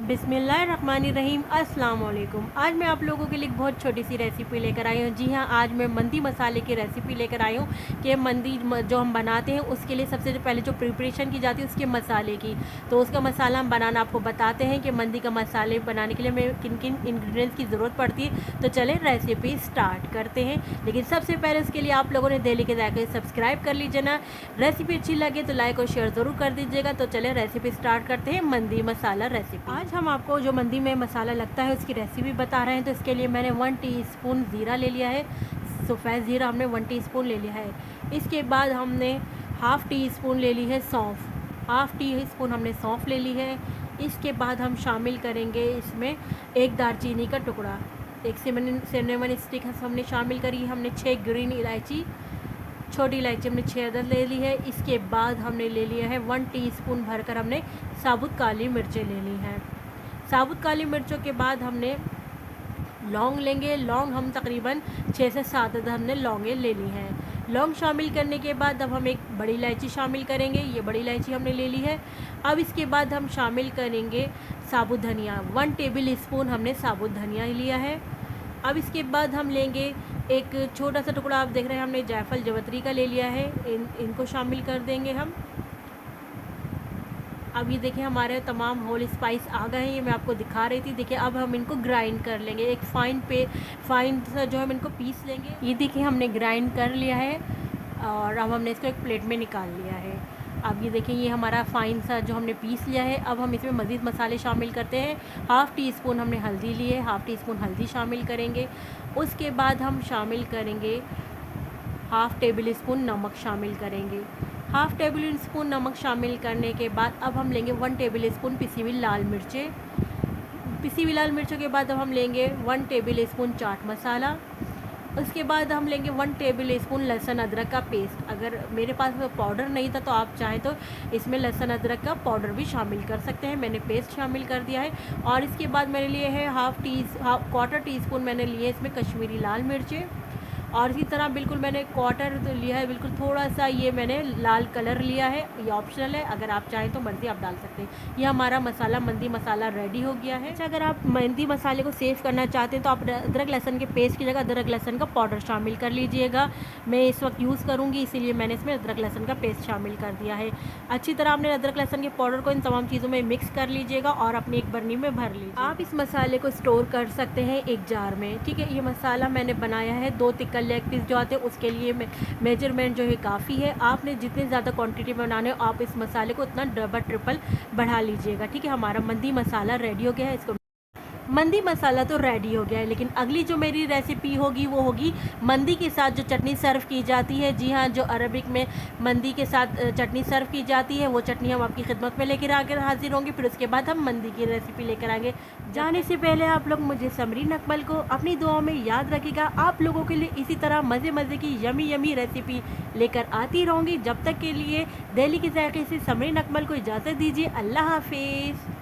बिस्मिल्लाहिर्रहमानिर्रहीम। अस्सलाम वालेकुम। आज मैं आप लोगों के लिए एक बहुत छोटी सी रेसिपी लेकर आई हूँ। जी हाँ, आज मैं मंदी मसाले की रेसिपी लेकर आई हूँ कि मंदी जो हम बनाते हैं उसके लिए सबसे पहले जो प्रिपरेशन की जाती है उसके मसाले की, तो उसका मसाला हम बनाना आपको बताते हैं कि मंदी का मसाले बनाने के लिए हमें किन किन इंग्रेडिएंट्स की ज़रूरत पड़ती है। तो चलें रेसिपी स्टार्ट करते हैं, लेकिन सबसे पहले उसके लिए आप लोगों ने दिल्ली के जाके सब्सक्राइब कर लीजिए ना। रेसिपी अच्छी लगे तो लाइक और शेयर ज़रूर कर दीजिएगा। तो चलें रेसिपी स्टार्ट करते हैं, मंदी मसाला रेसिपी। आज हम आपको जो मंदी में मसाला लगता है उसकी रेसिपी बता रहे हैं। तो इसके लिए मैंने 1 टीस्पून ज़ीरा ले लिया है, सफ़ेद ज़ीरा हमने 1 टीस्पून ले लिया है। इसके बाद हमने हाफ़ टी स्पून ले ली है सौंफ, हाफ़ टी स्पून हमने सौंफ ले ली है। इसके बाद हम शामिल करेंगे इसमें एक दालचीनी का टुकड़ा, एक सिनेमन स्टिक हमने शामिल करी। हमने 6 ग्रीन इलायची, छोटी इलायची हमने 6 अदद ले ली है। इसके बाद हमने ले लिया है 1 टीस्पून भरकर हमने साबुत काली मिर्चें ले ली हैं। साबुत काली मिर्चों के बाद हमने लौंग लेंगे। लौंग हम तकरीबन 6 से 7 अदद हमने लौंगे ले ली हैं। लौंग शामिल करने के बाद अब हम एक बड़ी इलायची शामिल करेंगे, ये बड़ी इलायची हमने ले ली है। अब इसके बाद हम शामिल करेंगे साबुत धनिया, 1 टेबल स्पून हमने साबुत धनिया लिया है। अब इसके बाद हम लेंगे एक छोटा सा टुकड़ा, आप देख रहे हैं हमने जायफल जवतरी का ले लिया है, इनको शामिल कर देंगे हम। अब ये देखिए हमारे तमाम होल स्पाइस आ गए हैं, ये मैं आपको दिखा रही थी। देखिए अब हम इनको ग्राइंड कर लेंगे, एक फाइन सा जो हम इनको पीस लेंगे। ये देखिए हमने ग्राइंड कर लिया है और अब हमने इसको एक प्लेट में निकाल लिया है। अब ये देखिए ये हमारा फ़ाइन सा जो हमने पीस लिया है। अब हम इसमें मज़ीद मसाले शामिल करते हैं। हाफ़ टी स्पून हमने हल्दी ली है, हाफ़ टी स्पून हल्दी शामिल करेंगे। उसके बाद हम शामिल करेंगे हाफ़ टेबल स्पून नमक शामिल करेंगे। हाफ़ टेबल स्पून नमक शामिल करने के बाद अब हम लेंगे 1 टेबल स्पून पिसी हुई लाल मिर्चें। पिसी हुई लाल मिर्चों के बाद अब हम लेंगे 1 टेबल स्पून चाट मसाला। उसके बाद हम लेंगे 1 टेबल स्पून लहसुन अदरक का पेस्ट। अगर मेरे पास पाउडर नहीं था तो आप चाहें तो इसमें लहसुन अदरक का पाउडर भी शामिल कर सकते हैं, मैंने पेस्ट शामिल कर दिया है। और इसके बाद मैंने लिए है क्वार्टर टी स्पून मैंने लिए इसमें कश्मीरी लाल मिर्चें। और इसी तरह बिल्कुल मैंने क्वार्टर लिया है, बिल्कुल थोड़ा सा ये मैंने लाल कलर लिया है, ये ऑप्शनल है, अगर आप चाहें तो मर्ज़ी आप डाल सकते हैं। ये हमारा मसाला मंदी मसाला रेडी हो गया है। अच्छा, अगर आप मंदी मसाले को सेव करना चाहते हैं तो आप अदरक लहसुन के पेस्ट की जगह अदरक लहसुन का पाउडर शामिल कर लीजिएगा। मैं इस वक्त यूज़ करूँगी इसीलिए मैंने इसमें अदरक लहसुन का पेस्ट शामिल कर दिया है। अच्छी तरह आपने अदरक लहसुन के पाउडर को इन तमाम चीज़ों में मिक्स कर लीजिएगा और अपनी एक बर्नी में भर लीजिए। आप इस मसाले को स्टोर कर सकते हैं एक जार में, ठीक है। ये मसाला मैंने बनाया है 2 तिक्का लेग पीस जो आते हैं उसके लिए मेजरमेंट जो है काफ़ी है। आपने जितने ज़्यादा क्वांटिटी में बनाने हो आप इस मसाले को उतना डबल ट्रिपल बढ़ा लीजिएगा, ठीक है। हमारा मंदी मसाला रेडी हो गया है। इसको मंदी मसाला तो रेडी हो गया है, लेकिन अगली जो मेरी रेसिपी होगी वो होगी मंदी के साथ जो चटनी सर्व की जाती है। जी हाँ, जो अरबिक में मंदी के साथ चटनी सर्व की जाती है वो चटनी हम आपकी खिदमत में लेकर आकर हाजिर होंगे। फिर उसके बाद हम मंदी की रेसिपी लेकर आएंगे। जाने से पहले आप लोग मुझे समरीन अकमल को अपनी दुआओं में याद रखिएगा। आप लोगों के लिए इसी तरह मज़े मज़े की यमी यमी रेसिपी लेकर आती रहूँगी। जब तक के लिए दिल्ली के जायके से समरीन अकमल को इजाज़त दीजिए। अल्लाह हाफिज़।